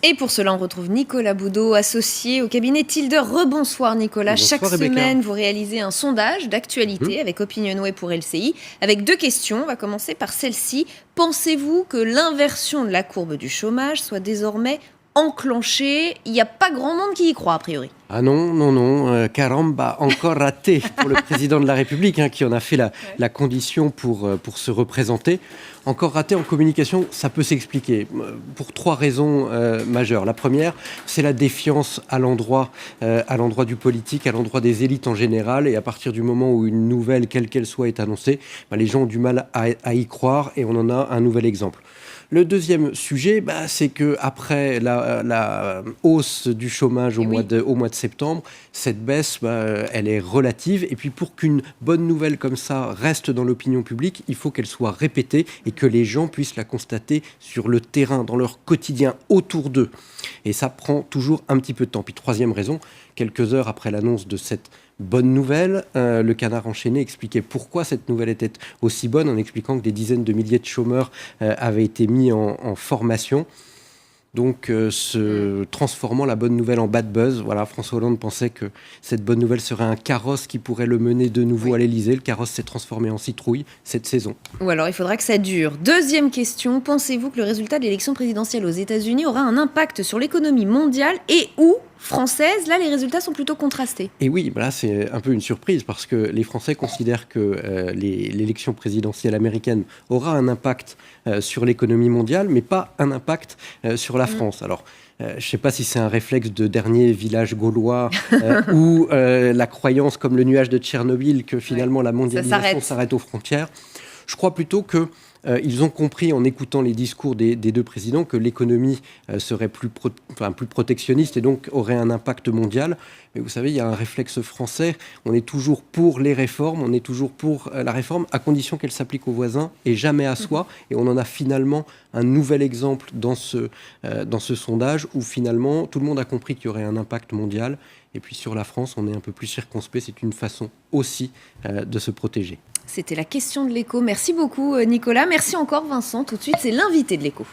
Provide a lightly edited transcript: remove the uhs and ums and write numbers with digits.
Et pour cela, on retrouve Nicolas Boudot, associé au cabinet Tilder. Rebonsoir Nicolas. Bonsoir, Chaque Rebecca. semaine, vous réalisez un sondage d'actualité avec Opinionway pour LCI, avec 2 questions. On va commencer par celle-ci. Pensez-vous que l'inversion de la courbe du chômage soit désormais enclenchée? Il n'y a pas grand monde qui y croit, a priori. Ah non, caramba, encore raté pour le président de la République, qui en a fait la condition pour se représenter. Encore raté en communication, ça peut s'expliquer pour 3 raisons majeures. La première, c'est la défiance à l'endroit du politique, à l'endroit des élites en général. Et à partir du moment où une nouvelle, quelle qu'elle soit, est annoncée, les gens ont du mal à y croire, et on en a un nouvel exemple. Le deuxième sujet, c'est qu'après la hausse du chômage au mois de septembre, cette baisse, elle est relative. Et puis pour qu'une bonne nouvelle comme ça reste dans l'opinion publique, il faut qu'elle soit répétée et que les gens puissent la constater sur le terrain, dans leur quotidien, autour d'eux. Et ça prend toujours un petit peu de temps. Puis troisième raison, quelques heures après l'annonce de cette bonne nouvelle, le Canard enchaîné expliquait pourquoi cette nouvelle était aussi bonne, en expliquant que des dizaines de milliers de chômeurs avaient été mis en formation. Donc, se transformant la bonne nouvelle en bad buzz. Voilà, François Hollande pensait que cette bonne nouvelle serait un carrosse qui pourrait le mener de nouveau à l'Élysée. Le carrosse s'est transformé en citrouille cette saison. Ou alors, il faudra que ça dure. Deuxième question, pensez-vous que le résultat de l'élection présidentielle aux États-Unis aura un impact sur l'économie mondiale et ou française? Là, les résultats sont plutôt contrastés. Et oui, là, c'est un peu une surprise parce que les Français considèrent que l'élection présidentielle américaine aura un impact sur l'économie mondiale, mais pas un impact sur la France. Alors, je ne sais pas si c'est un réflexe de dernier village gaulois ou la croyance, comme le nuage de Tchernobyl, que finalement la mondialisation s'arrête aux frontières. Je crois plutôt que ils ont compris, en écoutant les discours des 2 présidents, que l'économie serait plus protectionniste et donc aurait un impact mondial. Mais vous savez, il y a un réflexe français. On est toujours pour les réformes, on est toujours pour la réforme, à condition qu'elle s'applique aux voisins et jamais à soi. Et on en a finalement un nouvel exemple dans ce sondage où finalement tout le monde a compris qu'il y aurait un impact mondial. Et puis sur la France, on est un peu plus circonspect. C'est une façon aussi de se protéger. C'était la question de l'écho. Merci beaucoup Nicolas. Merci encore Vincent. Tout de suite, c'est l'invité de l'écho.